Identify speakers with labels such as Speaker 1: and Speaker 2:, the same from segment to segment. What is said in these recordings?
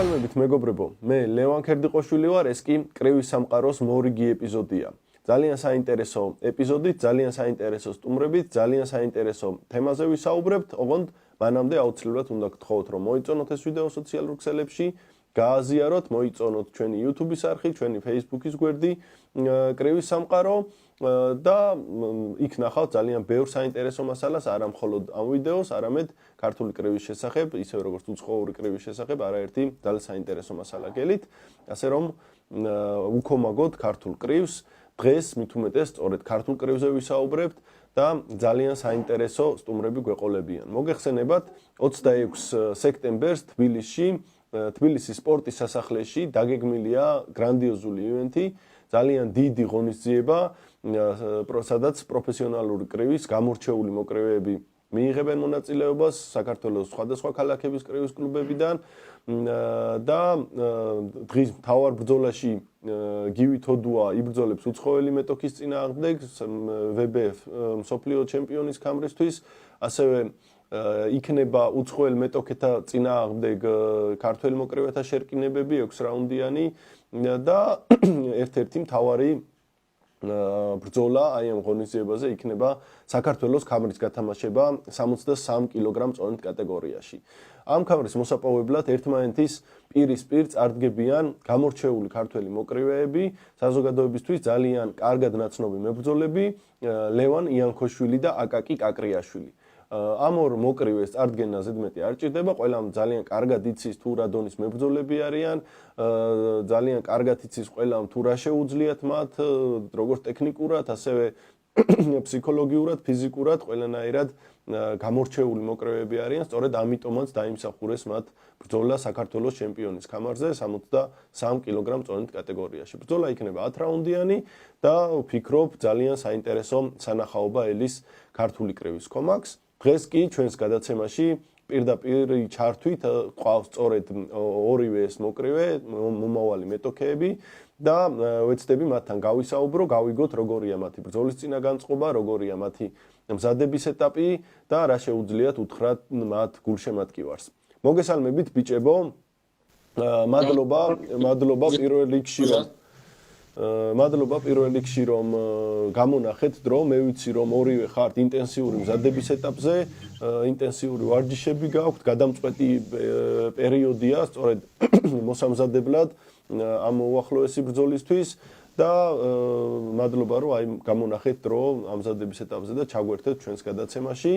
Speaker 1: მოგესალმებით მეგობრებო, მე ლევან ქერდიყოშვილი ვარ, ეს კი კრივის სამყაროს მორიგი ეპიზოდია. ძალიან საინტერესო ეპიზოდით, ძალიან საინტერესო სტუმრებით, ძალიან საინტერესო თემაზე ვისაუბრებთ, ოღონდ მანამდე აუცილებლად უნდა გთხოვოთ, რომ მოიწონოთ ეს ვიდეო სოციალურ ქსელებში, გააზიაროთ, მოიწონოთ ჩვენი YouTube-ის არხი, ჩვენი Facebook-ის გვერდი, კრივის სამყარო და იქ ნახავთ ძალიან ბევრ საინტერესო მასალას, არა მხოლოდ ამ ვიდეოს, არამედ ქართული კრივის შესახებ, ისე როგორც უცხოური კრივის შესახებ, არაერთი ძალიან საინტერესო მასალა გელით, ასე რომ უქომაგოთ ქართულ კრივს. დღეს მით უმეტეს სწორედ ქართულ კრივზე ვისაუბრებთ და ძალიან საინტერესო სტუმრები გვეყოლებიან. მოგეხსენებათ 26 სექტემბერს თბილისის სპორტის სასახლეში დაგეგმილია გრანდიოზული ივენთი, ძალიან დიდი ღონისძიება, სადაც პროფესიონალური კრივის გამორჩეული მოკრივეები მიიღებენ მონაწილეობას საქართველოს სხვადასხვა ქალაქების კრივის კლუბებიდან და დღის მთავარ ბრძოლაში გივი თოდუა იბრძოლებს უცხოელი მეტოქის წინააღმდეგ WBF მსოფლიო ჩემპიონის ქამრისთვის, ასევე იქნება უცხოელ მეტოქეთა წინააღმდეგ ქართველ მოკრივეთა შერკინებები 6 რაუნდიანი და ერთ-ერთი მთავარი ბრძოლა აი ამ ღონისძიებაზე იქნება საქართველოს ქამრის გათამაშება 63 კილოგრამ წონით კატეგორიაში. ამ ქამრის მოსაპოვებლად ერთმანეთის პირისპირ წარდგებიან გამორჩეული ქართველი მოკრივეები, საზოგადოებისთვის ძალიან კარგად ნაცნობი მებრძოლები, ლევან იანქოშვილი და აკაკი კაკრიაშვილი. ამ ორ მოკრივეს წარდგენა ზედმეტი არ ჭირდება, ყველამ ძალიან კარგად იცის თუ რა დონის მებრძოლები არიან, ძალიან კარგად იცის ყველამ თუ რა შეუძლიათ მათ, როგორც ტექნიკურად, ასევე ფსიქოლოგიურად, ფიზიკურად, ყველანაირად გამორჩეული მოკრივეები არიან, სწორედ ამიტომაც დაიმსახურეს მათ ბრძოლა საქართველოს ჩემპიონის ქამარზე 63 კილოგრამ წონით კატეგორიაში. ბრძოლა იქნება 10 რაუნდიანი და ვფიქრობ ძალიან საინტერესო სანახაობა ელის ქართული კრივის კომაკს. დღეს კი ჩვენს გადაცემაში პირდაპირ ჩართვით ყავს სწორედ ორივე ეს მოკრივე, მომავალი მეტოქეები და ვეცდები მათთან გავისაუბრო, გავიგოთ როგორია მათი ბრძოლის წინა განწყობა, როგორია მათი მზადების ეტაპი და რა შეუძლიათ უთხრათ მათ გულშემატკივარს. მოგესალმებით ბიჭებო. მადლობა პირველ რიგში რომ გამონახეთ დრო, მე ვიცი რომ ორივე ხართ ინტენსიური მზადების ეტაპზე, ინტენსიური ვარჯიშები გაქვთ, გადამწყვეტი პერიოდია, სწორედ მოსამზადებლად ამ უახლოესი ბრძოლისთვის და მადლობა რომ აი გამონახეთ დრო ამ მზადების ეტაპზე და ჩაგვერთეთ ჩვენს გადაცემაში.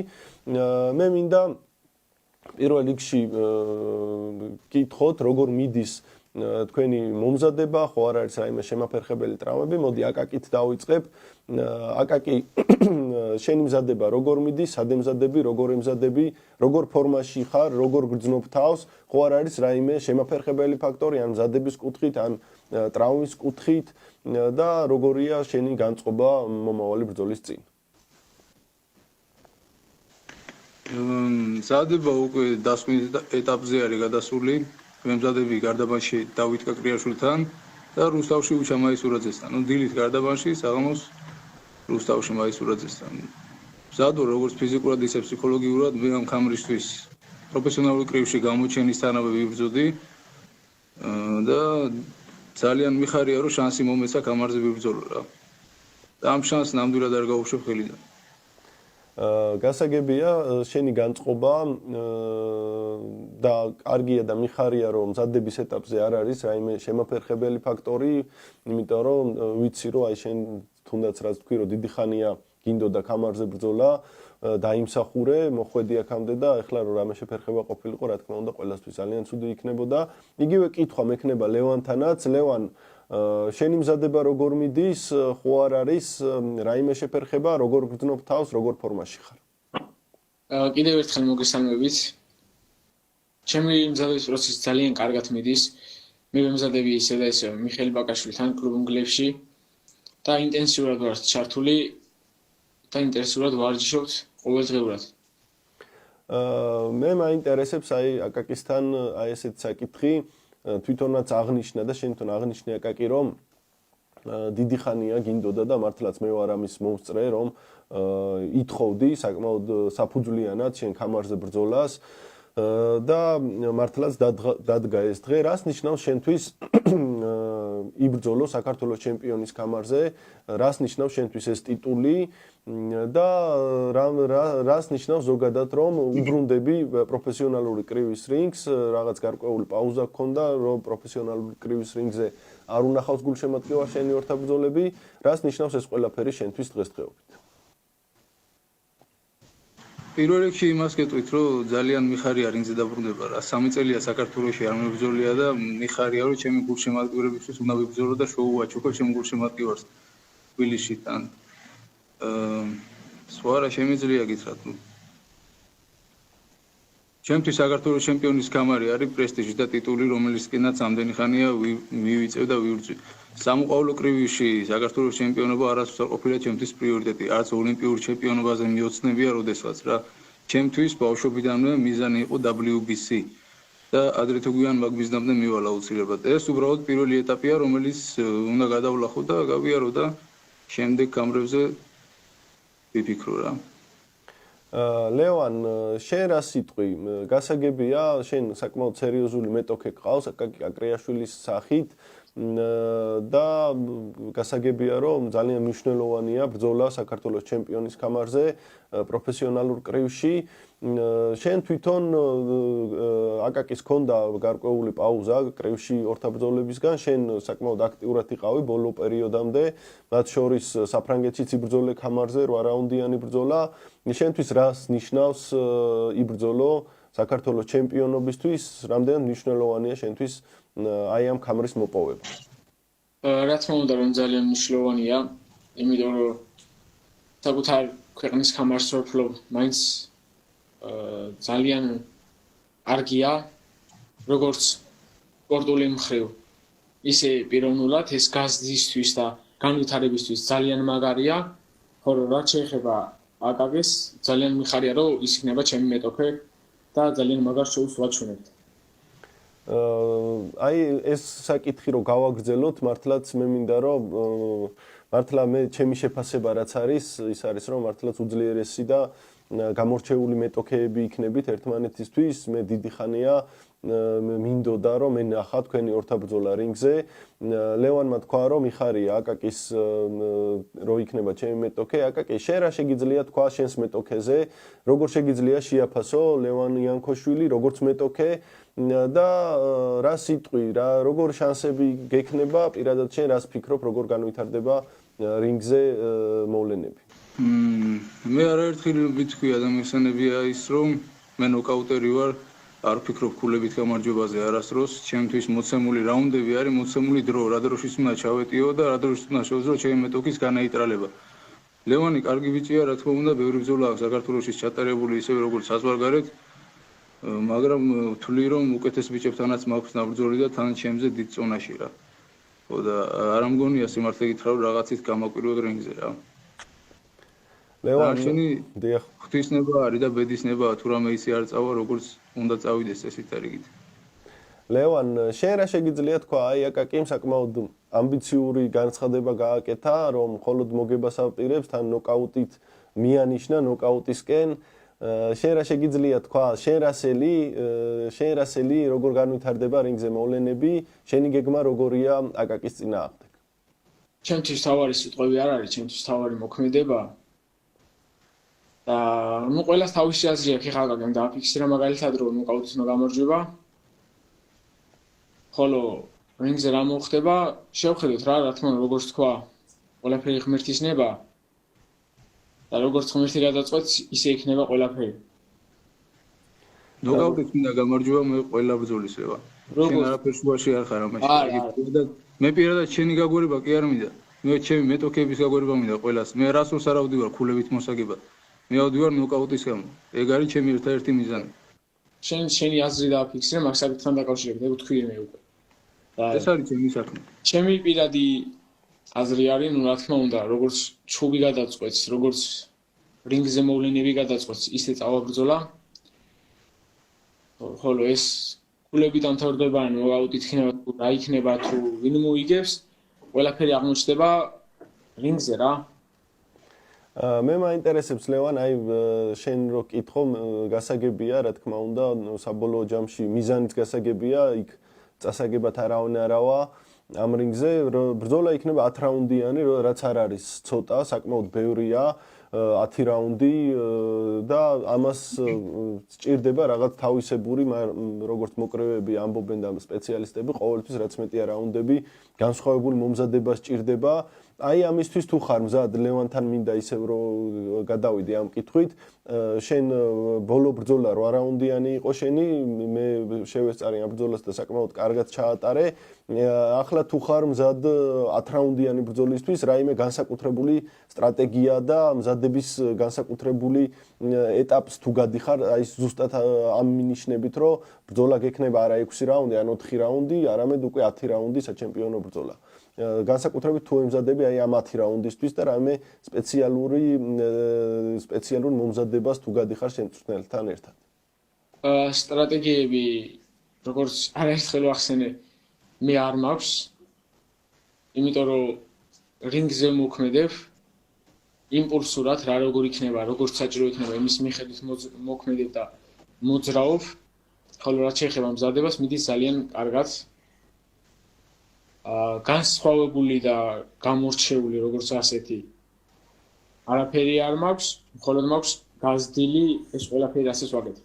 Speaker 1: მე მინდა პირველ რიგში გითხოთ როგორ მიდის თქვენი მომზადება, ხო არ არის რაიმე შემაფერხებელი ტრავმები, მოდი აკაკით დავიწყებ. აკაკი, შენი მზადება როგორ მიდის, სად ემზადები, როგორ ემზადები, როგორ ფორმაში ხარ, როგორ გრძნობ თავს, ხო არ არის რაიმე შემაფერხებელი ფაქტორი ან მზადების კუთხით, ან ტრავმის კუთხით და როგორია შენი განწყობა მომავალი ბრძოლის წინ?
Speaker 2: მზადება უკვე დასკვნის ეტაპზე არის გადასული. მემზადები გარდაბანში დავით კაკრიაშვილთან და რუსთავში უჩა მაისურაძესთან. დილით გარდაბანში, საღამოს რუსთავში მაისურაძესთან. მზადო როგორც ფიზიკურად, ისე ფსიქოლოგიურად მე ამ ქამრისთვის პროფესიონალური კრივში გამოჩენისთანავე ვიბრძოდი და ძალიან მიხარია რომ შანსი მომეცა ქამარზე ვიბრძოლო რა. და ამ შანსს ნამდვილად არ გავუშვებ ხელიდან.
Speaker 1: გასაგებია შენი განწყობა და კარგია და მიხარია რომ მზადების ეტაპზე არ არის რაიმე შემაფერხებელი ფაქტორი, იმიტომ რომ ვიცი რომ აი შენ თუნდაც რაც თქვი რომ დიდი ხანია გინდოდა ქამარზე ბრძოლა, დაიმსახურე, მოხვედი აქამდე და ეხლა რომ რამე შეფერხება ყოფილიყო, რა თქმა უნდა, ყველასთვის ძალიან ცუდი იქნებოდა. იგივე კითხვა მექნება ლევანთანაც. ლევან, შენი მზადება როგორ მიდის, ხო არ არის რაიმე შეფერხება, როგორ გრძნობ თავს, როგორ ფორმაში ხარ?
Speaker 3: კიდევ ერთხელ მოგესალმებით. ჩემი მზადების პროცესი ძალიან კარგად მიდის. მე ვემზადები ისე და ისე მიხეილ ბაკაშვილთან კლუბ უნგლებში და ინტენსიურად ვარ ჩართული და ინტენსიურად ვარჯიშობთ ყოველდღიურად.
Speaker 1: მე მაინტერესებს აი აკაკისთან აი ესეთი საკითხი, თვითონაც აღნიშნა და შენ თვითონ აღნიშნე აკაკი რომ დიდი ხანია გინდოდა და მართლაც მე ვარ ამის მომსწრე რომ ითხოვდი საკმაოდ საფუძვლიანად შენ ქამარზე ბრძოლას და მართლაც დადგა ეს დღე, რას ნიშნავს შენთვის იბრძოლო საქართველოს ჩემპიონის კამარზე, რას ნიშნავს შენთვის ეს ტიტული და რას ნიშნავს ზოგადად რომ უბრუნდები პროფესიონალური კრივის რინგს, რაღაც გარკვეული პაუზა გქონდა, რომ პროფესიონალური კრივის რინგზე არ უნახავს გულშემატკივარ შენი ორთაბრძოლები, რას ნიშნავს ეს ყველაფერი შენთვის დღესდღეობით?
Speaker 2: პირველ რიგში იმას გეტყვით, რომ ძალიან მიხარია რინგზე დაბრუნდება რა. 3 წელია საქართველოში არ მებრძოლია და მიხარია, რომ ჩემი გულშემატკივრებისთვის უნდა ვიბრძოლო და შოუ ვაჩუქო ჩემ გულშემატკივარს თბილისში თან. სხვა რა შემიძლია გითხრათ, ნუ. ჩემთვის საქართველოს ჩემპიონის კამარი არის პრესტიჟი და ტიტული, რომელიც კიდაც ამდენი ხანია მივიწევ და ვივრწევ. სამოყვავილო კრივში საქართველოს ჩემპიონობა არასდროს არ ყოფილა ჩემთვის პრიორიტეტი, არც ოლიმპიურ ჩემპიონობაზე მიოცნებია როდესაც რა. ჩემთვის ბავშვობიდანვე მიზანი იყო WBC და ადრე თუ გვიან მაგ მიზნამდე მივალ აუცილებლად. ეს უბრალოდ პირველი ეტაპია, რომელიც უნდა გადავლახო და გავიარო და შემდეგ კამრებზე ვიფიქრო რა.
Speaker 1: ლევან, შენ რა სიტყვი? გასაგებია, შენ საკმაოდ სერიოზული მეტოქე გყავს აკაკი აკრიაშვილის სახით და გასაგებია, რომ ძალიან მნიშვნელოვანია ბრძოლა საქართველოს ჩემპიონის კამარზე პროფესიონალურ კრივში. შენ თვითონ აკაკის ქონდა გარკვეული პაუზა კრივში ორთაბრძოლებისგან, შენ საკმაოდ აქტიურად იყავი ბოლო პერიოდამდე, მათ შორის საფრანგეთშიც იბრძოლე კამარზე 8 რაუნდიანი ბრძოლა. შენთვის რას ნიშნავს იბრძოლო საქართველოს ჩემპიონობისთვის, რამდენად მნიშვნელოვანია შენთვის აი ამ კამრის მოპოვება?
Speaker 3: რა თქმა უნდა, რომ ძალიან მნიშვნელოვანია, იმიტომ რომ საკუთარ ქვეყნის კამარს ვფლობ, მაინც ძალიან არგია, როგორც სპორტული მხრივ, ისე პიროვნულად ეს გაზრდისთვის და განვითარებისთვის ძალიან მაგარია, ხოლო რაც შეეხება აკაკის, ძალიან მიხარია, რომ ის იქნება ჩემი მეტოქე და ძალიან მაგარ შოუს ვაჩვენებთ.
Speaker 1: აი ეს საკითხი რომ გავაგრძელოთ, მართლაც მე მინდა რომ მართლა მე ჩემი შეფასება რაც არის, ის არის რომ მართლაც უძლიერესი და გამორჩეული მეტოქეები იქნებით ერთმანეთისთვის. მე დიდი ხანია მინდოდა რომ მე ნახა თქვენი ორთაბრძოლა რინგზე. ლევანმა თქვა რომ მიხარია აკაკის რო იქნება ჩემი მეტოქე. აკაკი, შენ რა შეგიძლია თქვა შენს მეტოქეზე? როგორ შეგიძლია შეაფასო ლევან იანქოშვილი როგორც მეტოქე და რა სიტყვი, როგორ შანსები გექნება პირადად შენ რას ფიქრობ, როგორ განვითარდება რინგზე მოვლენები?
Speaker 2: მე არაერთხელ ვიტყვი ადამიანებია ის რომ მე ნოკაუტერი ვარ, არ ვფიქრობ ქულებით გამარჯვებაზე არასდროს, ჩემთვის მოცემული რაუნდები არის, მოცემული დრო, რა დროშიც უნდა ჩავეტიო და რა დროშიც უნდა შევძლო ჩემი მეტოქის განაიტრალება. ლევანი კარგი ბიჭია, რა თქმა უნდა, ბევრი ბრძოლა აქვს საქართველოში ჩატარებული ისევე როგორც საზღვარგარეთ, მაგრამ ვთვლი რომ უკეთეს ბიჭებთანაც მაქვს ნაბრძოლი და თან ჩემზე დიდ წონაში რა. ხო და არ ამგონია სიმართლე გითხრა რომ რაღაცით გამაკვირვებ რინგზე რა. ლევანი, დიახ. ღვთისნება არის და ბედისნება თუ რამე ისე არ წავა, როგორც უნდა წავიდეს ესეთ რიგით.
Speaker 1: ლევან, შენ რა შეგიძლია თქვა, აი აკაკიმ საკმაოდ ამბიციური განცხადება გააკეთა, რომ მხოლოდ მოგებას აპირებს, თან ნოკაუტით მიანიშნა ნოკაუტისკენ. შენ რა შეგიძლია თქვა, შენ რასელი როგორ განვითარდება რინგზე მოვლენები, შენი გეგმა როგორია აკაკის წინააღმდეგ?
Speaker 3: ჩემთვის თავარი სიტყვები არ არის, ჩემთვის თავარი მოქმედება. და ნუ ყველას თავისი აზრი აქვს, ხა აკაკემ დააფიქსირა მაგალითად რომ ნოკაუტით უნდა გამარჯვება. ხოლო რინგზე რა მოხდება, შევხედოთ რა თქმა უნდა, როგორც თქვა, ყველაფერი ღმერთის ნება. და როგორც ღმერთი გადაწყვეტს, ისე იქნება ყველაფერი.
Speaker 2: ნოკაუტით უნდა გამარჯვება მე ყველა ბრძოლის ევა. შენ არაფერს უაში არ ხარ ამაში. მე პირადად შენი გაგვერება კი არ მინდა. მე ჩემი მეტოქეების გაგვერება მინდა ყველას. მე რასურს არ ავდივარ ქულებით მოსაგებად. მე ავდივარ ნოკაუტის გამო. ეგ არის ჩემი ერთადერთი მიზანი.
Speaker 3: შენი აზრი დააფიქსირე მაგ საკითხთან დაკავშირებით, ვთქვი მე უკვე.
Speaker 2: ეს არის ჩემი საქმე.
Speaker 3: ჩემი პირადი აზრი არის, ნუ რა თქმა უნდა, როგორც ჩუბი გადაწყვეტს, როგორც რინგზე მოვლენები გადაწყვეტს, ისე წავაბრძოლა. ხოლო ეს ქულები დამთავრდება, ნოკაუტით იქნება თუ რა იქნება, თუ ვინ მოიგებს, ყველაფერი აღმოჩნდება რინგზე რა.
Speaker 1: მე მაინტერესებს ლევან, აი შენ რო კითხო, გასაგებია, რა თქმა უნდა, საბოლოო ჯამში მიზანიც გასაგებია, იქ წასაგებად არავინ არავა ამ რინგზე, ბრძოლა იქნება 10 რაუნდიანი, რაც არ არის ცოტა, საკმაოდ ბევრია, 10 რაუნდი და ამას სჭირდება რაღაც თავისებური, როგორც მოკრევები ამბობენ და სპეციალისტები, ყოველთვის რაც მეტია რაუნდები, განსხვავებული მომზადება სჭირდება. აი ამისთვის თუ ხარ მზად ლევანთან მინდა ისევ რომ გადავიდე ამ კითხვით, შენ ბოლო ბრძოლა 8 რაუნდიანი იყო შენი, მე შევესწარი ამ ბრძოლას და საკმაოდ კარგად ჩაატარე. ახლა თუ ხარ მზად 10 რაუნდიანი ბრძოლისთვის, რაიმე განსაკუთრებული სტრატეგია და მზადების განსაკუთრებული ეტაპს თუ გადიხარ, აი ზუსტად ამ მინიშნებით, რომ ბრძოლა გექნება არა 6 რაუნდი, ან 4 რაუნდი, არამედ უკვე 10 რაუნდი საჩემპიონო ბრძოლა. განსაკუთრებით თუ ემზადები აი ამ 10 რაუნდისთვის და რამე სპეციალურ მომზადებას თუ გადიხარ შენ წვრთნელთან ერთად.
Speaker 3: სტრატეგიები როგორც არაერთხელ ვახსენე, მე არ მაქვს, იმიტომ რომ რინგზე მოქმედებ იმპულსურად რა როგორ იქნება, როგორ საჭირო იქნება იმის მიხედვით მოქმედებ და მოძრაობ, ხოლო რაც შეეხება მზადებას, მიდის ძალიან კარგად. განსხვავებული და გამორჩეული როგორც ასეთი არაფერი არ მაქვს, მხოლოდ მაქვს გაზრდილი ეს ყველაფერი ასეც ვაკეთებ.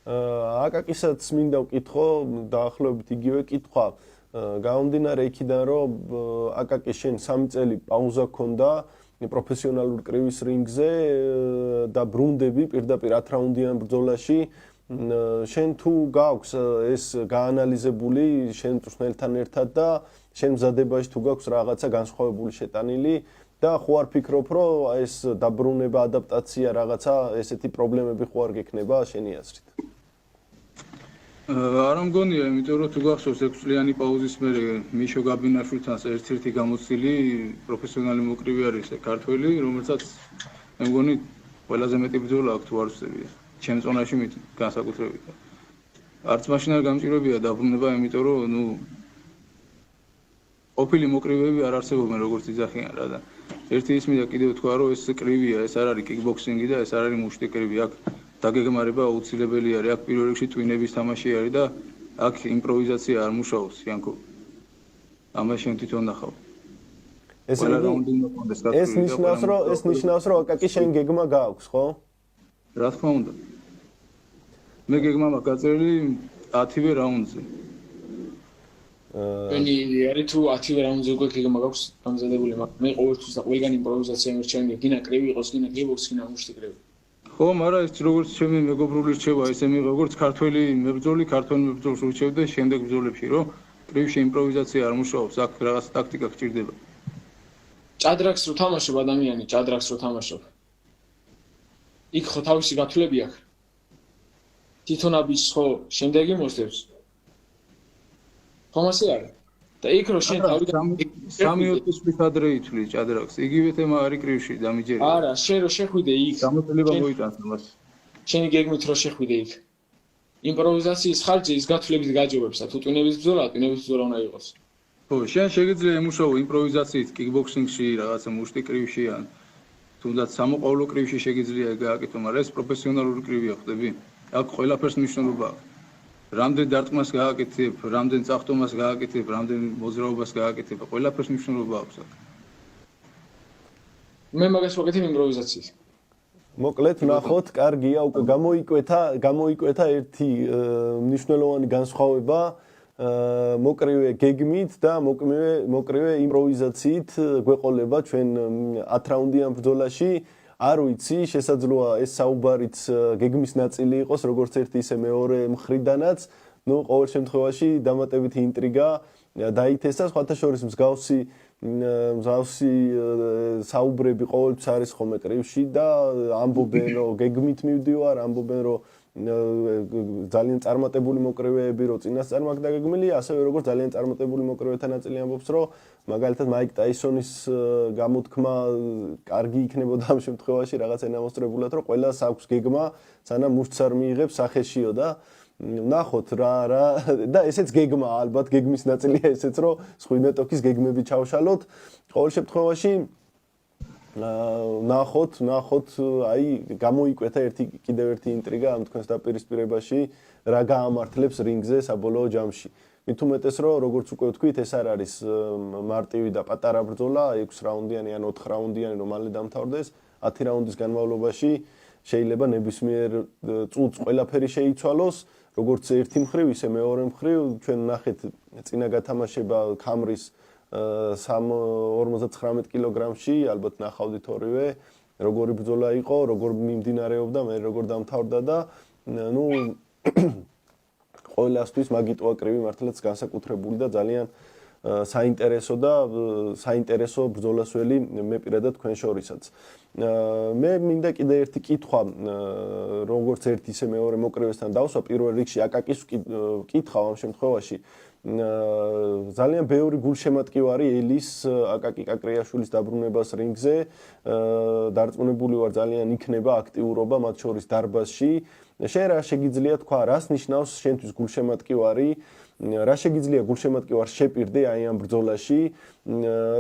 Speaker 1: აკაკისაც მინდა ვკითხო, დაახლოებით იგივე კითხვა. გამომდინარე იქიდან, რომ აკაკი შენ 3 წელი პაუზა ჰქონდა პროფესიონალურ კრივის რინგზე და ბრუნდები პირდაპირ 10 რაუნდიან ბრძოლაში. შენ თუ გაქვს ეს გაანალიზებული შენ წვრთნელთან ერთად და შენ მზადებაში თუ გაქვს რაღაცა განსხვავებული შეტანილი და ხო არ ფიქრობ, რომ ეს დაბრუნება, ადაპტაცია რაღაცა ესეთი პრობლემები ხო არ გექნება შენი აზრით?
Speaker 2: არ მგონია, იმიტომ რომ თუ გახსოვს 6 წლიანი პაუზის მერე მიშო გაბინაშვილთან ერთ-ერთი გამოცდილი პროფესიონალი მოკრივი არის ქართველი, რომელსაც მე მგონი ყველაზე მეტი ბრძოლა აქვს თუ არ ვწდები. ჩემ ზონაში განსაკუთრებით. არც მაშინ არ გამჭირვებია დაბრუნება, იმიტომ რომ ყოფილი მოკრივეები არ არსებობენ როგორც იძახიან რა და ერთი ის მინდა კიდევ თქვა, რომ ეს კრივია, ეს არ არის კიკბოქსინგი და ეს არ არის მუშტი კრივი. აქ დაგეგმარება აუცილებელი არის, აქ პირველ რიგში ტვინების თამაში არის და აქ იმპროვიზაცია არ მუშაობს, იანკო. ამას შენ თვითონ ნახავ.
Speaker 1: ეს ნიშნავს, რომ აკაკი შენ გეგმა გააქვს, ხო?
Speaker 2: რა თქმა უნდა. მე გეგმა მაქვს გაწერილი 10-ვე რაუნდზე.
Speaker 3: მენი არის თუ 10-ვე რაუნდზე უკვე გეგმა გაქვს გამზადებული, მაგრამ მე ყოველთვის და ყველგან იმპროვიზაცია მერჩენია, გინა კრივი იყოს, გინა კიკბოქსი, გინა მუშტი კრივი.
Speaker 2: ხო, მაგრამ ეს როგორც ჩემი მეგობრული რჩევა, ესე მიღე როგორც ქართველი მებრძოლი, ქართველ მებრძოლს ურჩევდა შემდეგ ბრძოლებში, რომ კრივში იმპროვიზაცია არ მუშაობს, აქ რაღაც ტაქტიკა გჭირდება.
Speaker 3: ჭადრაკს რო თამაშობ ადამიანი, ჭადრაკს რო თამაშობ. იქ ხო თავისი გათვლები აქვს. თვითონაბის ხო შემდეგი მოსდევს. ხომ ასე არის? და იქ რო შენ თავიდან
Speaker 2: 3-4 წლის ადრე ითვლი ჭადრაკს. იგივე თემა არის კრივში დამიჯერე.
Speaker 3: არა, შენ რო შეხვიდე იქ.
Speaker 2: გამოწვევა მოიტანს მას.
Speaker 3: შენი გეგმით რო შეხვიდე იქ. იმპროვიზაციის ხარჯი ის გათვლებით გაჯობებს და თუ ტვინების ბრძოლა უნდა იყოს.
Speaker 2: ხო, შენ შეგიძლია ემუშაო იმპროვიზაციით კიკბოქსინგში, რაღაცა მუშტი კრივში ან თუნდაც სამოყვავილო კრივში შეგიძლია გააკეთო, მაგრამ ეს პროფესიონალური კრივია, ხვდები? აქ ყველაფერს მნიშვნელობა აქვს. რამდენ დარტყმას გააკეთებ, რამდენ წახტომას გააკეთებ, რამდენ მოძრაობას გააკეთებ, ყველაფერს მნიშვნელობა აქვს აქ.
Speaker 3: მე მაგას ვაკეთებ იმპროვიზაციით.
Speaker 1: მოკლედ ნახოთ, კარგია, უკვე გამოიკვეთა ერთი მნიშვნელოვანი განსხვავება მოკრივე გეგმით და მოკრივე იმპროვიზაციით გვეყოლება ჩვენ 10 რაუნდიან ბრძოლაში. არ ვიცი, შესაძლოა ეს საუბარიც გეგმის ნაწილი იყოს, როგორც ერთი ისე მეორე მხრიდანაც. ყოველ შემთხვევაში დამატებითი ინტრიგა დაითესა, სხვათა შორის მსგავსი საუბრები ყოველთვის არის ხოლმე კრივში და ამბობენ, რომ გეგმით მივდივარ, ამბობენ, რომ ძალიან წარმატებული მოკრივეები რო წინასწარ მაგ დაგეგმილია, ასევე როგორც ძალიან წარმატებული მოკრივეთა ნაწილი ამბობს, რომ მაგალითად მაიკ ტაისონის გამოთქმა კარგი იქნებოდა ამ შემთხვევაში რაღაც ენამოსტრებულად, რომ ყველას აქვს გეგმა, სანამ მუშტს არ მიიღებს სახეშიო და ნახოთ რა და ესეც გეგმაა, ალბათ გეგმის ნაწილია ესეც, რომ სხვინე ტოქის გეგმები ჩავშალოთ. ყოველ შემთხვევაში ნახოთ, აი გამოიკვეთა კიდევ ერთი ინტრიგა ამ თქვენს დაპირისპირებაში, რა გაამართლებს რინგზე საბოლოო ჯამში. მით უმეტეს რომ როგორც უკვე ვთქვით, ეს არ არის მარტივი და პატარა ბრძოლა, 6 რაუნდიანი ან 4 რაუნდიანი რომ მალე დამთავრდეს, 10 რაუნდის განმავლობაში შეიძლება ნებისმიერ წუთს ყველაფერი შეიცვალოს, როგორც ერთი მხრივ, ისე მეორე მხრივ, ჩვენ ნახეთ წინა გათამაშება ქამრის 59 კილოგრამში, ალბათ ნახავდით ორივე, როგორი ბრძოლა იყო, როგორ მიმდინარეობდა, მე როგორ დამთავრდა და ყველასთვის მაგიტოა კრივი მართლაც განსაკუთრებული და ძალიან საინტერესო ბრძოლასველი მე პირადად თქვენ შორისაც. მე მინდა კიდე ერთი კითხვა, როგორც ერთი ისე მეორე მოკრივესთან დავსვა, პირველ რიგში აკაკის კითხავ ამ შემთხვევაში. ძალიან ბევრი გულშემატკივარი ელის აკაკი კაკრიაშვილის დაბრუნებას რინგზე, დარწმუნებული ვარ ძალიან იქნება აქტიურობა მათ შორის დარბაზში. შენ რა შეგიძლია თქვა, რას ნიშნავს შენთვის გულშემატკივარი, რა შეგიძლია გულშემატკივარს შეპირდე აი ამ ბრძოლაში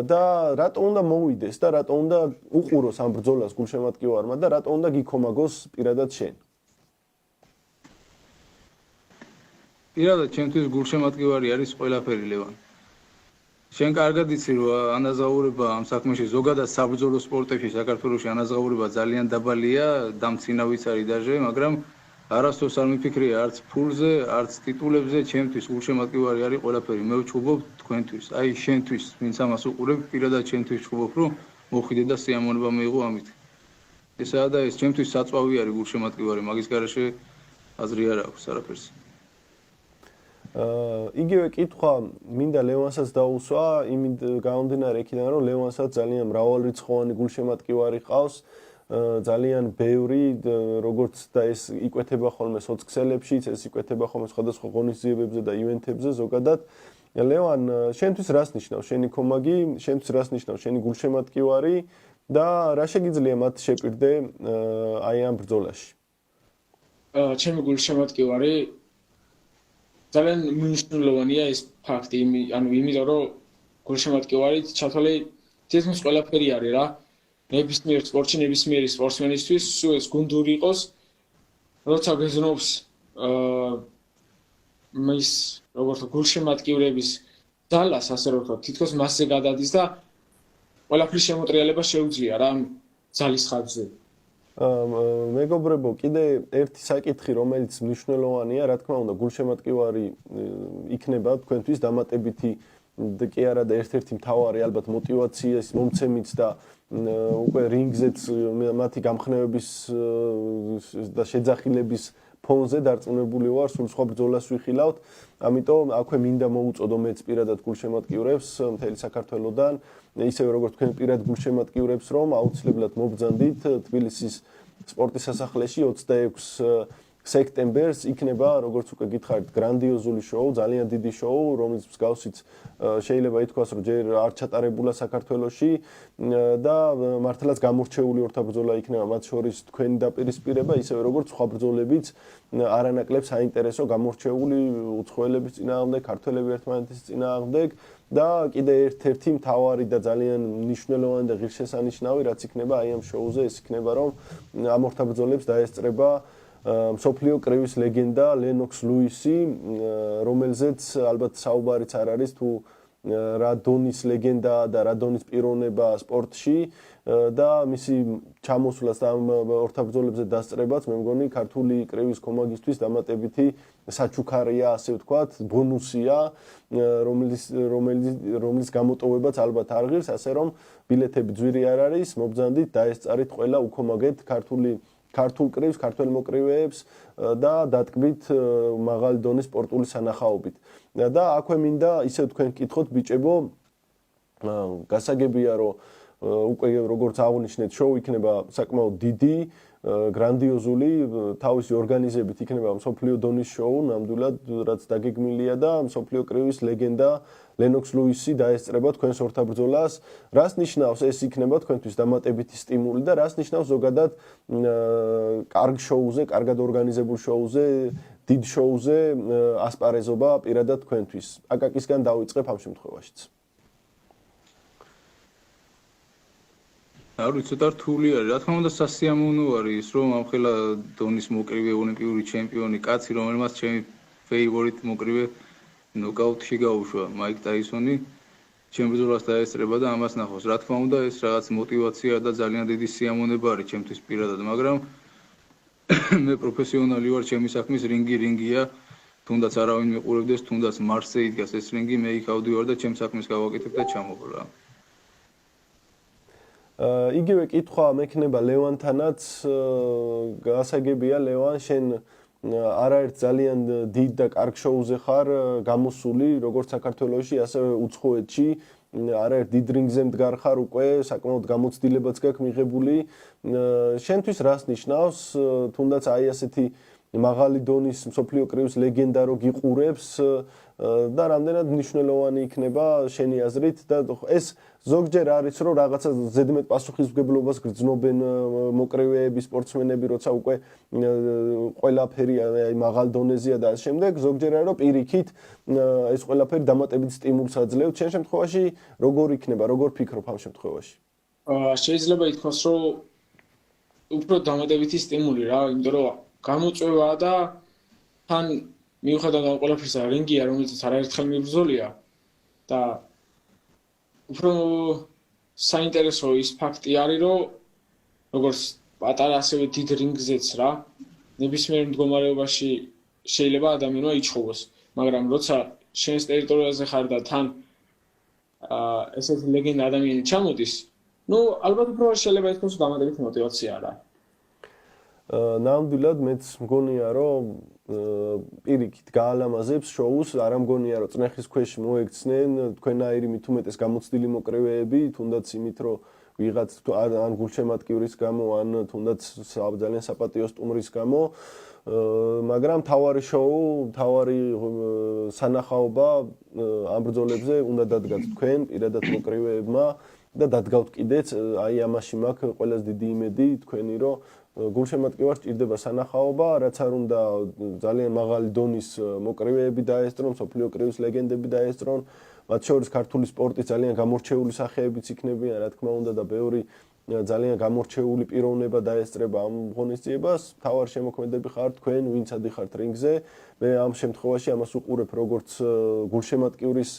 Speaker 1: და რატო უნდა მოვიდეს და რატო უნდა უყუროს ამ ბრძოლას გულშემატკივარმა და რატო უნდა გიქომაგოს პირადად შენ?
Speaker 2: პირადად ჩემთვის გულშემატკივარი არის ყველაფერი ლევან. შენ კარგად იცი რომ ანაზღაურება ამ საქმეში ზოგადად საბრძოლო სპორტებში საქართველოში ანაზღაურება ძალიან დაბალია, დამცინავიც არის დაჟე, მაგრამ არასდროს არ მიფიქრია არც ფულზე, არც ტიტულებზე, ჩემთვის გულშემატკივარი არის ყველაფერი. მე ვჩუბობ თქვენთვის, აი შენთვის, ვინც ამას უყურებ, პირადად შენთვის ვჩუბობ, რომ მოხვიდე და სიამოვნება მიიღო ამით. ესაა და ეს ჩემთვის საწვავი არის გულშემატკივარი, მაგის გარეშე აზრი არ აქვს არაფერს.
Speaker 1: იგივე კითხვა მინდა ლევანსაც დაუსვა, იმით გამომდინარე იქიდან რომ ლევანსაც ძალიან მრავალრიცხოვანი გულშემატკივარი ყავს, ძალიან ბევრი, როგორც და ეს იკვეთება ხოლმე სოციქსელებშიც, ეს იკვეთება ხოლმე სხვადასხვა ღონისძიებებზე და ივენთებზე ზოგადად. ლევან, შენთვის რას ნიშნავს შენი კომაგი, შენთვის რას ნიშნავს შენი გულშემატკივარი და რა შეგიძლია მათ შეპირდე აი ამ ბრძოლაში?
Speaker 3: ჩემი გულშემატკივარი ძალიან მნიშვნელოვანია ეს ფაქტი, იმიტომ რომ გულშემატკივარით ჩათვალე თითქმის ყველაფერი არის რა. ნებისმიერ სპორტში, ნებისმიერი სპორტსმენისთვის, სულ ეს გუნდური იყოს, როცა გეზნობს მის როგორც გულშემატკივრების ძალას, ასე რომ ვთქვათ, თითქოს მასზე გადადის და ყველაფრის შემოტრიალება შეუძლია რა ძალის ხარჯზე.
Speaker 1: მეგობრებო, კიდე ერთი საკითხი, რომელიც მნიშვნელოვანია, რა თქმა უნდა, გულშემატკივარი იქნება თქვენთვის დამატებითი კი არა და ერთ-ერთი მთავარი ალბათ мотиваციის მომცემიც და უკვე რინგზეც მათი გამხნევების და შეძახილების ფონზე დარწმუნებული ვარ, სულ სხვა ბრძოლას ვიხილავთ. ამიტომ აქვე მინდა მოუწოდო მეც პირადად გულშემატკივრებს მთელი საქართველოსდან, ისევე როგორც თქვენ პირად გულშემატკივრებს, რომ აუცილებლად მობრძანდით თბილისის სპორტის სასახლეში 26 სექტემბერს იქნება, როგორც უკვე გითხარით, გრანდიოზული შოუ, ძალიან დიდი შოუ, რომელიც მსგავსიც შეიძლება ითქვას, რომ ჯერ არ ჩატარებულა საქართველოში და მართლაც გამორჩეული ორთაბრძოლა იქნება მათ შორის თქვენი დაპირისპირება, ისევე როგორც სხვა ბრძოლებიც არანაკლებ საინტერესო გამორჩეული უცხოელების წინააღმდეგ, ქართველები ერთმანეთის წინააღმდეგ და კიდე ერთ-ერთი მთავარი და ძალიან მნიშვნელოვანი და ღირსშესანიშნავი, რაც იქნება აი ამ შოუზე, ეს იქნება, რომ ამ ორთაბრძოლებს დაესწრება მსოფლიო კრივის ლეგენდა ლენოქს ლუისი, რომელზეც ალბათ საუბარიც არ არის თუ რა დონის ლეგენდა და რა დონის პიროვნება სპორტში და მისი ჩამოსვლას და ამ ორთაბრძოლებზე დასწრებაც მე მგონი ქართული კრივის კომაგისთვის დამატებითი საჩუქარია, ასე ვთქვათ, ბონუსია, რომლის გამოტოვებაც ალბათ არ ღირს, ასე რომ ბილეთები ძვირი არ არის, მობრძანდით, დაესწარით ყველა უკომაგეთ ქართულ კრივს, ქართველ მოკრივეებს და დატკბით მაღალი დონის სპორტული სანახაობით. და აქვე მინდა ისე თქვენ გკითხოთ ბიჭებო, გასაგებია რომ უკვე როგორც აღნიშნეთ, შოუ იქნება საკმაოდ დიდი, გრანდიოზული, თავისი ორგანიზებით იქნება მსოფლიო დონის შოუ, ნამდვილად რაც დაგეგმილია და მსოფლიო კრივის ლეგენდა ლენოქს ლუისი დაესწრება თქვენს ორთაბრძოლას. რას ნიშნავს ეს იქნება თქვენთვის დამატებითი სტიმული და რას ნიშნავს ზოგადად კარგ შოუზე, კარგად ორგანიზებულ შოუზე, დიდ შოუზე ასპარეზობა პირადად თქვენთვის. აკაკისგან დავიწყებ ამ შემთხვევაშიც.
Speaker 2: არ ვიცი, ცოტა რთული არის. რა თქმა უნდა, სასიამოვნო არის ის, რომ ამხელა დონის მოკრივე ოლიმპიური ჩემპიონი კაცი, რომელმაც ჩემი ფეივორიტ მოკრივე ნოკაუტში გაუშვა მაიკ ტაისონი, ჩემ ბრძოლას დაესწრება და ამას ნახოს. რა თქმა უნდა, ეს რაღაც мотиваცია და ძალიან დიდი სიამოვნება არის ჩემთვის პირადად, მაგრამ მე პროფესიონალი ვარ, ჩემი საქმის რინგია. თუნდაც არავინ მეყურებდეს, თუნდაც მარსზე იდგას ეს რინგი, მე იქ ავდივარ და ჩემ საქმეს გავაკეთებ და ჩამოვლ.
Speaker 1: იგივე კითხვა მექნება ლევანთანაც, გასაგებია ლევან, შენ არაერთ ძალიან დიდ და კარგ შოუზე ხარ გამოსული, როგორც საქართველოში, ასევე უცხოეთში, არაერთ დიდ რინგზე მდგარ ხარ უკვე, საკმაოდ გამოცდილებაც გაქვს მიღებული. შენთვის რას ნიშნავს, თუნდაც აი ასეთი მაღალი დონის მსოფლიო კრივის ლეგენდა რო გიყურებს და რამდენად მნიშვნელოვანი იქნება შენი აზრით და ეს ზოგჯერ არის რომ რაღაცა ზედმეტ პასუხისმგებლობას გრძნობენ მოკრივეები, სპორტსმენები, როცა უკვე ყველაფერი აი მაღალ დონეზეა და ამ შემდეგ ზოგჯერ არის რომ პირიქით ეს ყველაფერი დამატებით სტიმულს აძლევს. შენ შემთხვევაში როგორ იქნება, როგორ ფიქრობ ამ შემთხვევაში?
Speaker 3: შეიძლება ითქვას რომ უფრო დამატებითი სტიმული რა, იმიტომ რომ გამოწვევა და თან მიუხედავად ამ ყველაფერისა რინგია, რომელიც არაერთხელ მიბრძოლია და უფრო საინტერესო ის ფაქტი არის, რომ როგორც პატარა ასევე დიდ რინგზეც რა, ნებისმიერ მდგომარეობაში შეიძლება ადამიანმა იცხოვოს, მაგრამ როცა შენს ტერიტორიაზე ხარ და თან ესეთი ლეგენდა ადამიანი ჩამოდის, ну, ალბათ უფრო შეიძლება ითქვას დამატებითი мотиваცია არა.
Speaker 1: ნამდვილად მეც მგონია რომ პირიქით გაალამაზებს შოუს, არ მგონია რომ წნეხის ქვეშ მოექცნენ თქვენაირი მით უმეტეს გამოცდილი მოკრივეები, თუნდაც იმით რომ ვიღაც ან გულშემატკივრის გამო, ან თუნდაც ძალიან საპატიო სტუმრის გამო, მაგრამ თავარი შოუ, თავარი სანახაობა ამ ბრძოლებზე უნდა დადგათ თქვენ პირადად მოკრივეებმა და დადგავთ კიდეც, აი ამაში მაქვს ყველაზე დიდი იმედი თქვენი რომ გულშემატკივარს ჭირდება სანახაობა, რაც არ უნდა ძალიან მაღალი დონის მოკრივეები დაესწრონ, მსოფლიო კრივის ლეგენდები დაესწრონ, მათ შორის ქართული სპორტის ძალიან გამორჩეული სახეებიც იქნებიან, რა თქმა უნდა და ბევრი ძალიან გამორჩეული პიროვნება დაესწრება ამ ღონისძიებას. მთავარი შემოქმედები ხართ თქვენ, ვინც ადიხართ რინგზე. მე ამ შემთხვევაში ამას უყურებ როგორც გულშემატკივრის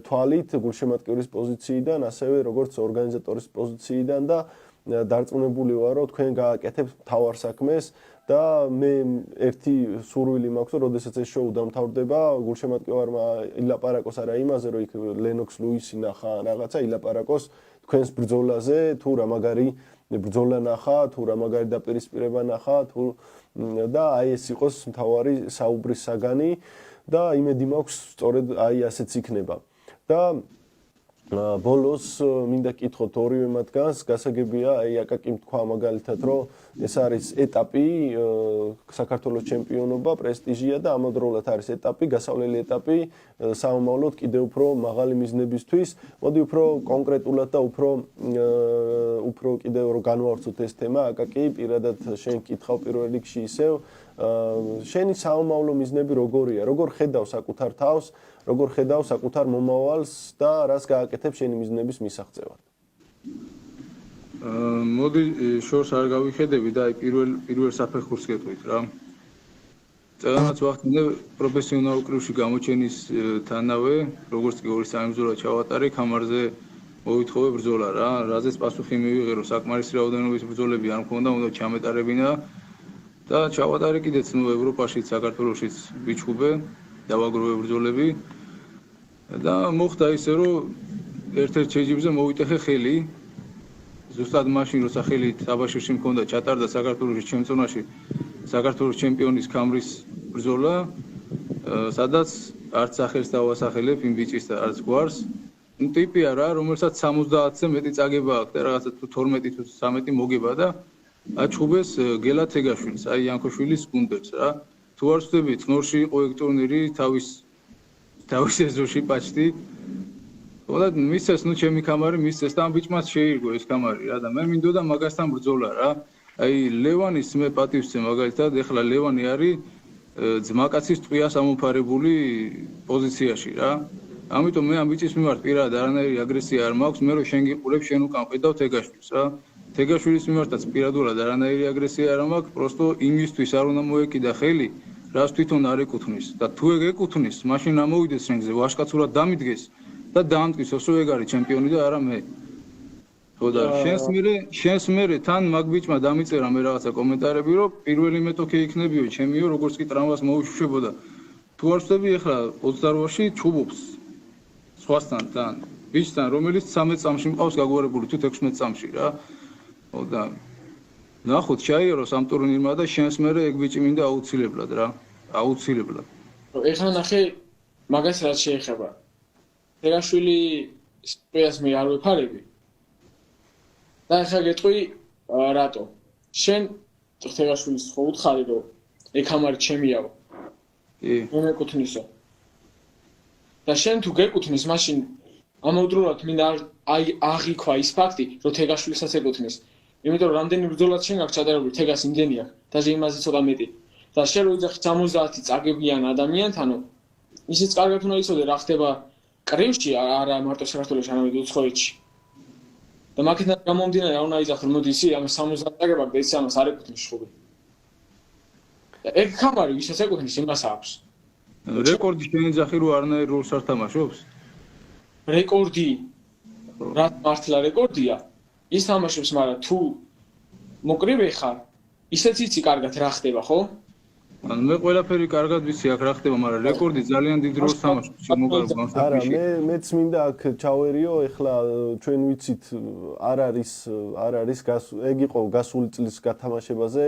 Speaker 1: თვალით, გულშემატკივრის პოზიციიდან, ასევე როგორც ორგანიზატორის პოზიციიდან და დარწმუნებული ვარ, რომ თქვენ გააკეთებთ მთავარ საქმეს და მე ერთი სურვილი მაქვს, რომ როდესაც ეს შოუ დამთავრდება, გულშემატკივარმა ილაპარაკოს არა იმაზე, რომ იქ ლენოქს ლუისი ნახა რაღაცა, ილაპარაკოს თქვენს ბრძოლაზე, თუ რა მაგარი ბრძოლა ნახა, თუ რა მაგარი დაპირისპირება ნახა, თუ და აი ეს იყოს მთავარი საუბრის საგანი და იმედი მაქვს, სწორედ აი ასეც იქნება. და ბოლოს მინდა კითხოთ ორივე მათგანს, გასაგებია, აი აკაკი თქვა მაგალითად, რომ ეს არის ეტაპი, საქართველოს ჩემპიონობა, პრესტიჟია და ამავდროულად არის ეტაპი, გასავლელი ეტაპი, სამომავლოდ კიდევ უფრო მაღალი მიზნებისთვის. მოდი უფრო კონკრეტულად და უფრო კიდევ რომ განვავრცოთ ეს თემა, აკაკი, პირადად შენ კითხავ პირველ რიგში ისევ, შენი სამომავლო მიზნები როგორია, როგორ ხედავ საკუთარ თავს, როგორ ხედავ საკუთარ მომავალს და რას გააკეთებ შენი მიზნების მისაღწევად?
Speaker 2: მოდი შორს არ გავიხედები და აი პირველ საფეხურს გეტყვით რა. წელს ვახტენე პროფესიონალურ კრივში გამოჩენის თანავე, როგორც კი ორი სამი ბრძოლა ჩავატარე, კამარზე მოვითხოვე ბრძოლა რა, რაზეც პასუხი მივიღე, რომ საკმარისი რაოდენობის ბრძოლები არ მქონდა, უნდა ჩამეტარებინა და ჩავატარე კიდეც ევროპაშიც, საქართველოშიც ვიჩხუბე, დავაგროვე ბრძოლები და მოხდა ისე, რომ ერთ-ერთ შეჯიბზე მოვიტეხე ხელი. ზუსტად მაშინ, როცა ხელი თაბაშირში მქონდა, ჩატარდა საქართველოს ჩემპიონატში საქართველოს ჩემპიონის კამრის ბრძოლა, სადაც არც სახელს დავასახელებ იმ ბიჭის და არც გვარს. ტიპია რა, რომელსაც 70-ზე მეტი წაგება აქვს და რაღაცა თუ 12 თუ 13 მოგება და აჩხუბეს გელათ ეგაშვილს, აი იანქოშვილის გუნდებს რა. თუ არ ვწდები, წნორში იყო ეგ ტურნირი თავის ეზოში პაჩტი. ხოდა მისცეს, ნუ ჩემი კამარი მისცეს და ამ ბიჭმაც შეირგო ეს კამარი რა და მე მინდოდა მაგასთან ბრძოლა რა. აი ლევანის მე პატივს ვცემ მაგალითად, ეხლა ლევანი არის ძმაკაცის ტყვიას ამოფარებული პოზიციაში რა. ამიტომ მე ამ ბიჭის მიმართ პირადად არანაირი აგრესია არ მაქვს, მე რომ შენ გიყურებ, შენ უკან ხედავთ ეგაშვილს რა. თეგაშვილის მიმართაც პირადულად არანაირი აგრესია არ მაქვს, პროსტო იმისთვის არ უნდა მოეკიდა ხელი, რას თვითონ არ ეკუთვნის და თუ ეგ ეკუთვნის, მაშინ ამოვიდეს რინგზე, ვაშკაცურად დამიდგეს და დაამტკიცოს, რომ ეგ არის ჩემპიონი და არა მე. ხო და შენს მერე თან მაგ ბიჭმა დამიწერა მე რაღაცა კომენტარები, რომ პირველი მეტოქე იქნებიო ჩემიო, როგორც კი ტრამვას მოუშვებოდა. თუ არ ვწდები ახლა 28-ში ჩუბობს სხვასთან თან, ბიჭთან, რომელიც 13 წამში მყავს გაგვარებული თუ 16 წამში რა. ხო და ნახოთ ჩაიაროს ამ ტურნირმა და შენს მერე ეგ ბიჭი მინდა აუცილებლად რა. აუცილებლად.
Speaker 3: ეხლა ნახე მაგას რაც შეეხება. თეგაშვილი სპეას მე არ ვეფარები. და ახლა გეტყვი რატო? შენ თეგაშვილის ხო უთხარი რომ ეგ ამარი ჩემიაო.
Speaker 2: კი.
Speaker 3: მე მეკუთვნისო. და შენ თუ გეკუთვნის, მაშინ ამავდროულად მინდა აღიქვა ის ფაქტი, რომ თეგაშვილისაც ეკუთვნის. იმიტომ რომ რამდენი ბრძოლაც შენ გაქვს ჩადარებული, თეგას იმდენი აქვს, даже იმაზე ცოტა მეტი. და შენ რო იძახი 70 წაგებიან ადამიანთანო, ისიც კარგად უნდა იცოდე რა ხდება კრივში, არა მარტო საქართველოში, არამედ უცხოეთში. და მაგითაც გამომდინარე რა უნდა იძახო, რომ მოდი ისი ამ 70 წაგება და ისი ამას არ ეკუთვნის ხუბი. და ეგ ხამარი ვისაც ეკუთვნის იმას აქვს.
Speaker 2: რეკორდი შეიძახი რომ არანაირ როლს არ თამაშობს?
Speaker 3: რეკორდი რა მართლა რეკორდია? ის თამაშობს, მაგრამ თუ მოკრივე ხარ, ისეც იცი კარგად რა ხდება, ხო?
Speaker 2: ანუ მე ყველაფერი კარგად ვიცი აქ რა ხდება, მაგრამ რეკორდი ძალიან დიდ როლს თამაშობს შემოგარებ
Speaker 1: არა,
Speaker 2: განსაკუთრებით.
Speaker 1: მეც მინდა აქ ჩავერიო, ეხლა ჩვენ ვიცით არ არის ეგ იყო გასული წლის გათამაშებაზე,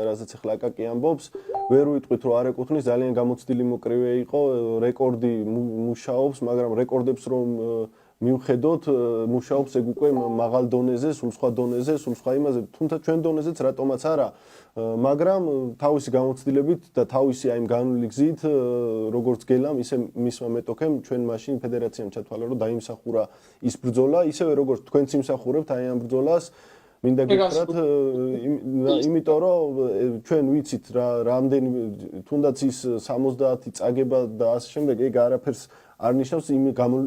Speaker 1: რასაც ეხლა აკაკი ამბობს, ვერ ვიტყვით რომ არ ეკუთვნის, ძალიან გამოცდილი მოკრივე იყო, რეკორდი მუშაობს, მაგრამ რეკორდებს რომ მივხედოთ, მუშაობს ეგ უკვე მაღალ დონეზე, სულ სხვა დონეზე, სულ სხვა იმაზე, თუმცა ჩვენ დონეზეც რატომაც არა, მაგრამ თავისი გამოცდილებით და თავისი აი განული გზით, როგორც გელამ, ისე მისმა მეტოქემ ჩვენ მაშინ ფედერაციამ ჩათვალა, რომ დაიმსახურა ის ბრძოლა, ისევე როგორც თქვენც იმსახურებთ აი ამ ბრძოლას, მინდა გითხრათ, იმიტომ რომ ჩვენ ვიცით რამდენი თუნდაც ის 70 წაგება და ასე შემდეგ, ეგ არაფერს არ ნიშნავს იმ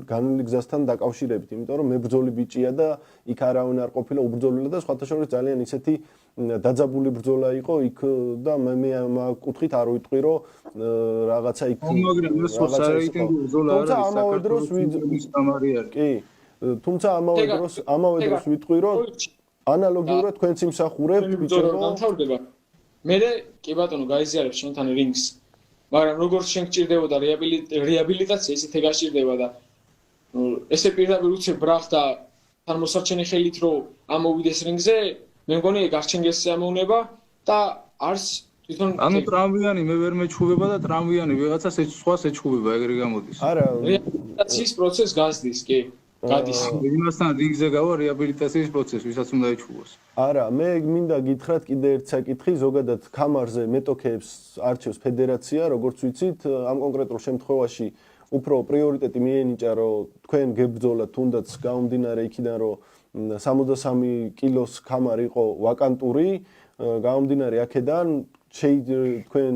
Speaker 1: განული გზასთან დაკავშირებით, იმიტომ რომ მე ბრძოლი ბიჭია და იქ არავინ არ ყოფილა უბრძოლილა და სხვათა შორის ძალიან ისეთი დაძაბული ბრძოლა იყო იქ და მე კუთხით არ ვიტყვი რომ რაღაცა იქ
Speaker 2: მაგრამ ეს საერთოდ ბრძოლა არ არის საქართველოს სამარი არის.
Speaker 1: კი, თუმცა ამავე დროს ვიტყვი რომ ანალოგიურად თქვენც იმსახურებთ ბიჭებო.
Speaker 3: მე კი ბატონო გაიზიარებ შენთან რინგს. მაგრამ როგორც შენ გჭირდებოდა რეაბილიტაცია, ისე თეგაშირდება და ესე პირდაპირ უცებ ბრახ და თან მოსარჩენი ხელით რომ ამოვიდეს რინგზე, მე მგონი ეგ არჩენგეს ამოვნება და არც თვითონ
Speaker 2: ანუ ტრამვიანი მე ვერ მეჩხუბება და ტრამვიანი ვიღაცას სხვას ეჩხუბება, ეგრე გამოდის.
Speaker 1: არა,
Speaker 3: რეაბილიტაციის პროცესს გაზდის, კი. გადის.
Speaker 2: იმასთან რინგზე გავა რეაბილიტაციის პროცესი, ვისაც უნდა ეჩხუბოს.
Speaker 1: არა, მე მინდა გითხრათ კიდე ერთ საკითხი, ზოგადად ქამარზე მეტოქეებს არჩევს ფედერაცია, როგორც ვიცით, ამ კონკრეტულ შემთხვევაში უფრო პრიორიტეტი მიენიჭა, რომ თქვენ გებრძოლათ თუნდაც გამომდინარე იქიდან, რომ 63 კილოს ქამარი იყო ვაკანტური, გამომდინარე აქედან თქვენ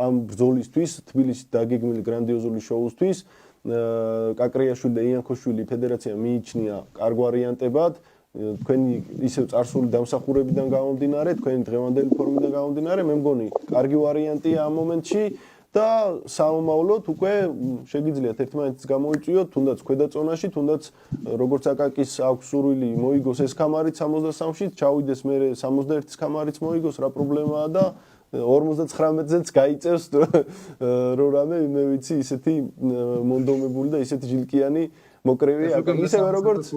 Speaker 1: ამ ბრძოლისთვის, თბილისში დაგეგმილი გრანდიოზული შოუსთვის კაკრიაშვილი და იანქოშვილი ფედერაციამ მიიჩნია კარგ ვარიანტებად, თქვენი ისევ წარსული დამსახურებიდან გამომდინარე, თქვენი დღევანდელი ფორმიდან გამომდინარე, მე მგონი კარგი ვარიანტია ამ მომენტში და საომავლოდ უკვე შეგიძლიათ ერთმანეთს გამოიწვიოთ, თუნდაც ქვედაწონაში, თუნდაც როგორც აკაკის აქვს სურვილი მოიგოს ეს ქამარით 63-ში, ჩავიდეს მე 61-ის ქამარით მოიგოს, რა პრობლემაა და 59-ზეც გაიწევს რო რამე მე ვიცი ისეთი მონდომებული და ისეთი ჟილკიანი მოკრივი ისევე როგორც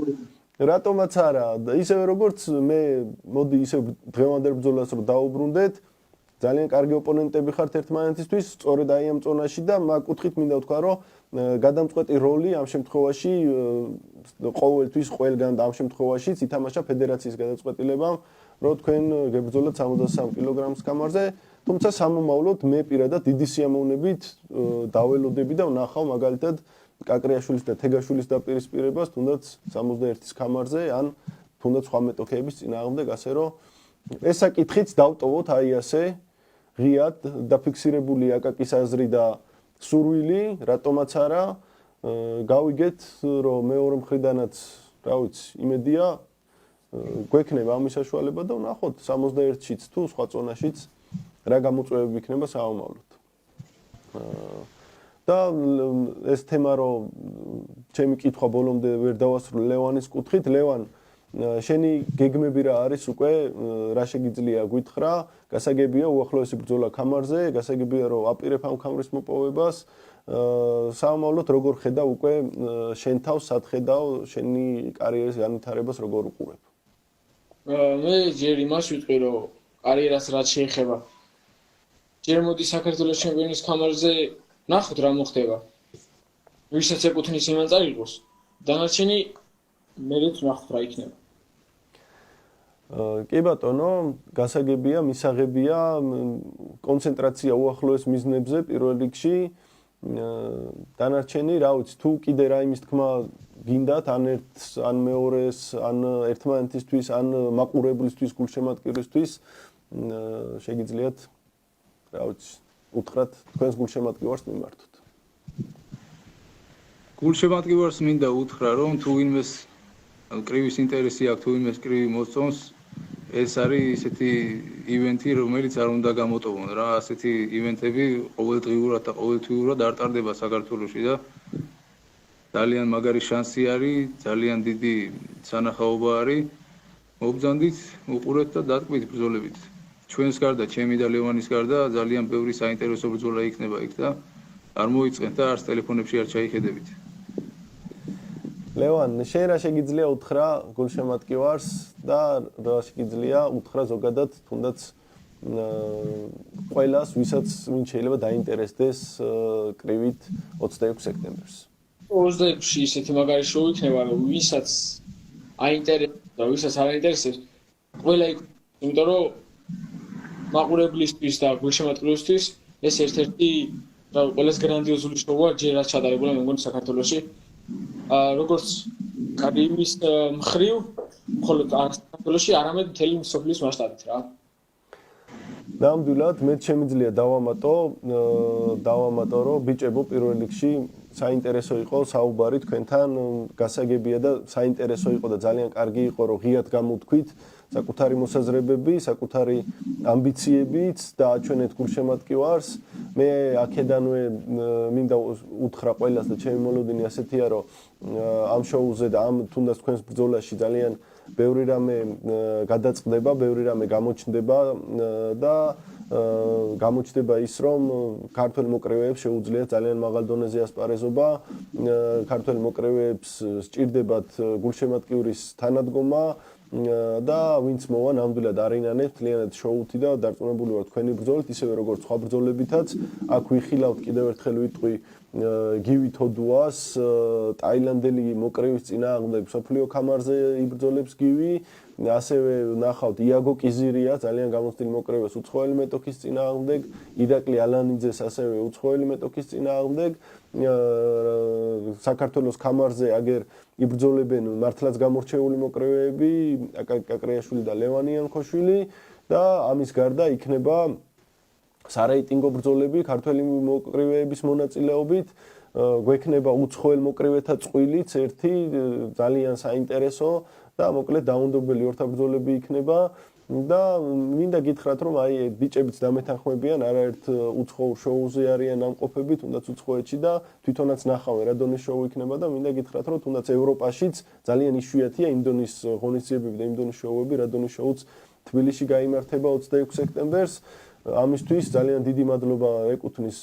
Speaker 1: რატომაც არა და ისევე როგორც მე მოდი ისე დღევანდელ ბრძოლას რო დაუბრუნდეთ ძალიან კარგი ოპონენტები ხართ ერთმანეთისთვის სწორედ აი ამ წონაში და მაგ კუთხით მინდა ვთქვა რომ გადამწყვეტი როლი ამ შემთხვევაში ყოველთვის ყველგან და ამ შემთხვევაშიც ითამაშა ფედერაციის გადაწყვეტილებამ რომ თქვენ გებრძოლათ 63 კილოგრამის კამარზე, თუმცა სამომავლოდ მე პირადად დიდი სიამოვნებით დაველოდები და ვნახავ მაგალითად კაკრიაშვილის და თეგაშვილის დაპირისპირებას თუნდაც 61-ის კამარზე, ან თუნდაც სხვა მეტოქეების წინააღმდეგ, ასე რომ ეს საკითხიც დავტოვოთ აი ასე ღიად დაფიქსირებული აკაკის აზრი და სურვილი, რატომაც არა, გავიგეთ რომ მეორე მხრიდანაც, რა ვიცი, იმედია გვექნება ამის საშუალება და ვნახოთ 61-შიც თუ სხვა ზონაშიც რა გამოწვევები იქნება საომავლოდ. და ეს თემა რომ ჩემი კითხვა ბოლომდე ვერ დავასრულე ლევანის კუთხით, ლევან შენი გეგმები რა არის უკვე რა შეგიძლია გითხრა, გასაგებია უახლოესი ბრძოლა ქამარზე, გასაგებია რომ აპირებ ამ ქამრის მოპოვებას, საომავლოდ როგორ ხედავ უკვე შენ თავს სად ხედავ შენი კარიერის განვითარებას როგორ უყურებ?
Speaker 3: მე ჯერ იმას ვიტყვი რომ კარიერას რაც შეეხება ჯერ მოდი საქართველოს ჩემპიონის ქამარზე ნახოთ რა მოხდება. ვისაც ეკუთვნის იმან წაიღოს. დანარჩენი მერეც ნახოთ რა იქნება.
Speaker 1: კი ბატონო, გასაგებია, მისაღებია კონცენტრაცია უახლოეს მიზნებზე პირველ რიგში. დანარჩენი, რა ვიცი, თუ კიდე რა იმის თქმა გინდათ ან ერთს, ან მეორეს, ან ერთმანეთისთვის, ან მაყურებლისთვის, გულშემატკივრისთვის, შეგიძლიათ რა ვიცი, უთხრათ თქვენს გულშემატკივარს მიმართოთ.
Speaker 2: გულშემატკივარს მინდა უთხრა, რომ თუ ვინმეს კრივის ინტერესი აქვს, თუ ვინმეს კრივი მოსწონს, ეს არის ისეთი ივენთი, რომელიც არ უნდა გამოტოვონ რა, ასეთი ივენთები ყოველთვიურად არ ტარდება საქართველოში და ძალიან მაგარი შანსი არის, ძალიან დიდი სანახაობა არის. მობრძანდით, უყურეთ და დატკბით ბრძოლებით. ჩვენს გარდა, ჩემი და ლევანის გარდა ძალიან ბევრი საინტერესო ბრძოლა იქნება იქ და არ მოიწყენთ და არც ტელეფონებში არ ჩაიხედებით.
Speaker 1: ლევან, შენ რა შეგიძლია უთხრა გულშემატკივარს და რა შეგიძლია უთხრა ზოგადად თუნდაც ყველას, ვისაც ვინ შეიძლება დაინტერესდეს კრივით 26 სექტემბერს.
Speaker 3: 26-ში ისეთი მაგარი შოუ იქნება, რომ ვისაც აინტერესებს და ვისაც არ აინტერესებს, ყველა იქ, იმიტომ რომ მაყურებლისთვის და გულშემატკივრისთვის ეს ერთ-ერთი ყველაზე გრანდიოზული შოუა ჯერ რაც ჩატარებულა მე მგონი საქართველოში. როგორც კარიერის მხრივ, მხოლოდ საქართველოში, არამედ მთელი მსოფლიოს მასშტაბით რა.
Speaker 1: ნამდვილად, მე შემიძლია დავამატო, რომ ბიჭებო პირველ რიგში საინტერესო იყო საუბარი თქვენთან, გასაგებია და საინტერესო იყო და ძალიან კარგი იყო, რომ ღიად გამოთქვით საკუთარი მოსაზრებები, საკუთარი ამბიციებით და აჩვენეთ გულშემატკივარს. მე აქედანვე მინდა უთხრა ყველას და ჩემი მოლოდინი ასეთია, რომ ამ შოუზე და ამ თუნდაც თქვენს ბრძოლაში ძალიან ბევრი რამე გადაწყდება, ბევრი რამე გამოჩნდება და გამოჩნდება ის, რომ ქართველ მოკრევეებს შეუძლიათ ძალიან მაღალ დონეზე ასპარეზობა, ქართველ მოკრევეებს სჭირდებათ გულშემატკივრის თანადგომა და ვინც მოვა ნამდვილად არინანებთ მთლიანად შოუთი და დარწმუნებული ვარ თქვენი ბრძოლით, ისევე როგორც სხვა ბრძოლებითაც, აქ ვიხილავთ კიდევ ერთხელ ვიტყვი გივი თოდუას, ტაილანდელი მოკრევის წინააღმდეგ მსოფლიო ქამარზე იბრძოლებს გივი, ასევე ნახავთ იაგო კიზირია, ძალიან გამოცდილი მოკრევეს უცხოელი მეტოქის წინააღმდეგ, იდაკლი ალანიძეს ასევე უცხოელი მეტოქის წინააღმდეგ, საქართველოს ქამარზე აგერ იბრძოლებენ მართლაც გამორჩეული მოკრევეები, აკაკი კაკრიაშვილი და ლევან იანქოშვილი და ამის გარდა იქნება სარეიტინგო ბრძოლები ქართველი მოკრევეების მონაწილეობით, გვექნება უცხოელ მოკრევეთა წყვილიც ერთი ძალიან საინტერესო და მოკლედ დაუნდობელი ორთაბრძოლები იქნება და მინდა გითხრათ რომ აი ბიჭებიც დამეთანხმებიან არაერთ უცხოურ შოუზე არიან ამყოფები თუნდაც უცხოეთში და თვითონაც ნახავენ რა დონის შოუ იქნება და მინდა გითხრათ რომ თუნდაც ევროპაშიც ძალიან იშვიათია იმ დონის ღონისძიებები და იმ დონის შოუები რა დონის შოუც თბილისში გაიმართება 26 სექტემბერს ამისთვის ძალიან დიდი მადლობა ეკუთვნის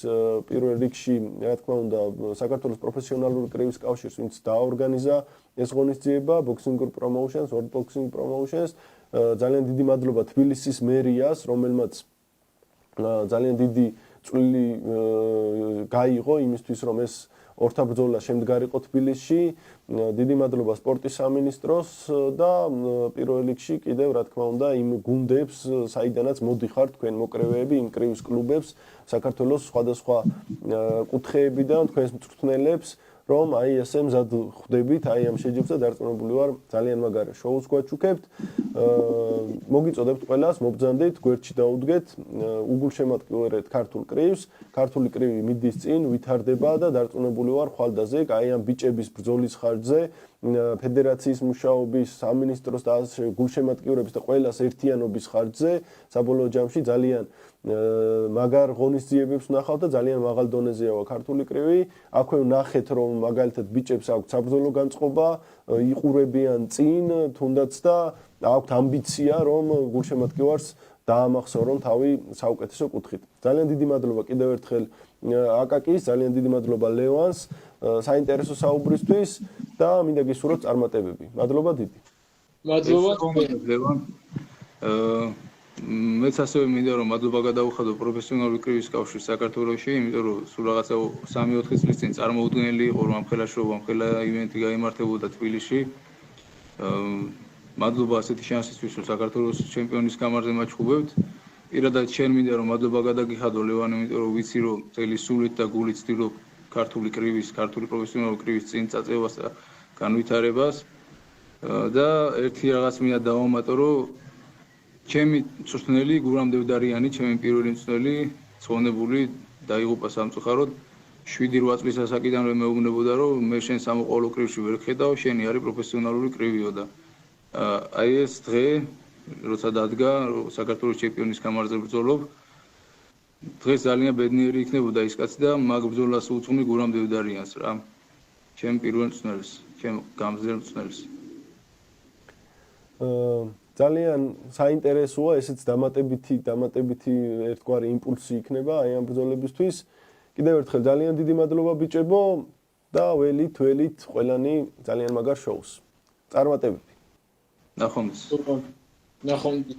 Speaker 1: პირველ რიგში რა თქმა უნდა საქართველოს პროფესიონალური კრივის კავშირს ვინც დააორგანიზა ეს ღონისძიება Boxing Group Promotions, World Boxing Promotions ძალიან დიდი მადლობა თბილისის მერიას რომელმაც ძალიან დიდი წვლილი გაიღო იმისთვის რომ ეს ორთაბრძოლა შემდგარიყო თბილისში დიდი მადლობა სპორტის სამინისტროს და პირველ რიგში კიდევ რა თქმა უნდა იმ გუნდებს საიდანაც მოდიხართ თქვენ მოკრევეები იმ კრივის კლუბებს საქართველოს სხვადასხვა კუთხეებიდან თქვენს მწვრთნელებს რომ აი ესე მზად ხვდებით აი ამ შეჯიბრზე დარწმუნებული ვარ ძალიან მაგარი შოუს გვაჩუქებთ მოგიწოდებთ ყველას, მობრძანდით, გვერდში დაუდგეთ, უგულშემატკივრეთ ქართულ კრივს, ქართული კრივი მიდის წინ, ვითარდება და დარწმუნებული ვარ ხვალდაზე, აი ამ ბიჭების ბრძოლის ხარჯზე, ფედერაციის მუშაობის, სამინისტროს და გულშემატკივრების და ყველას ერთიანობის ხარჯზე, საბოლოო ჯამში ძალიან მაგარ ღონისძიებებს ვნახავთ და ძალიან მაღალ დონეზეა ქართული კრივი. აქვე ვნახეთ, რომ მაგალითად ბიჭებს აქვთ საბრძოლო განწყობა, იყურებიან წინ, თუნდაც და აქვთ ამბიცია, რომ გულშემატკივარს დაამახსოვრონ თავი საუკეთესო კუთხით. ძალიან დიდი მადლობა კიდევ ერთხელ აკაკის, ძალიან დიდი მადლობა ლევანს საინტერესო საუბრისთვის და მინდა გისურვოთ წარმატებები. მადლობა დიდი.
Speaker 3: მადლობა
Speaker 2: ლევან. მეც ასევე მინდა რომ მადლობა გადავუხადო პროფესიონალური კრივის კავშირს საქართველოში, იმიტომ რომ სულ რაღაცა 3-4 წლის წინ წარმოუდგენელი იყო რომ ამ ხელაშრობა, ამ ხელა ივენთი გაიმართებოდა თბილისში. მადლობა ასეთი შანსისთვის რომ საქართველოს ჩემპიონის გამარზე მაჩხუბებთ. პირადად შენ მინდა რომ მადლობა გადაგიხადო ლევან, იმიტომ რომ ვიცი რომ წელი სულით და გულით ვცდილობ ქართული კრივის, ქართული პროფესიონალური კრივის წინ წაწევას და განვითარებას. და ერთი რაღაც მინდა დავამატო რომ ჩემი მწვრთნელი გურამ დევდარიანი, ჩემი პირველი მწვრთნელი, ცხონებული დაიღუპა სამწუხაროდ 7-8 წლის ასაკიდანვე მეუბნებოდა რომ მე შენ სამოყვარულო კრივში ვერ ხედავ, შენი არის პროფესიონალური კრივიო და აი ეს დღე როცა დადგა, საქართველოს ჩემპიონის გამარჯვება ბრძოლობ, დღეს ძალიან ბედნიერი იქნებოდა ის კაცი და მაგ ბრძოლას უწუნი გურამ დევდარიანს რა. ჩემ პირველ მწვრთნელს, ჩემ გამძლეერ მწვრთნელს.
Speaker 1: ძალიან საინტერესოა, ესეც დამატებითი ერთგვარი იმპულსი იქნება აი ამ ბრძოლებისთვის. კიდევ ერთხელ ძალიან დიდი მადლობა ბიჭებო და ველით ყველანი ძალიან მაგარ შოუს. წარმატებები.
Speaker 2: ნახვამდის.
Speaker 3: ნახვამდის.